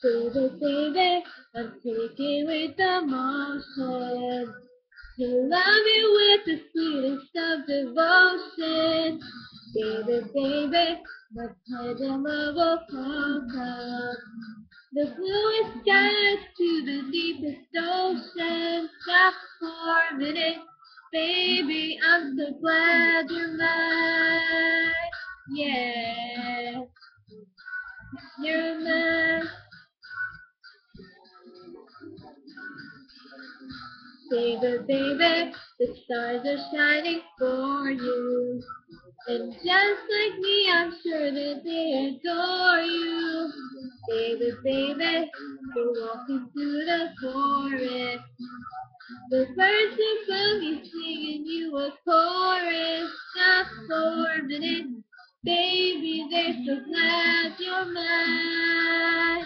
Baby, baby, I'm taken with emotion. To love you with the sweetest of devotion. Baby, baby, my tender love will come. The bluest skies to the deepest ocean. Stop for a minute, baby, I'm so glad you're mine. Yeah, you're mine. Baby, baby, the stars are shining for you. And just like me, I'm sure that they adore you. Baby, baby, you're walking through the forest. The birds above you singing you a chorus. Stop for a minute, baby, they're so glad you're mine.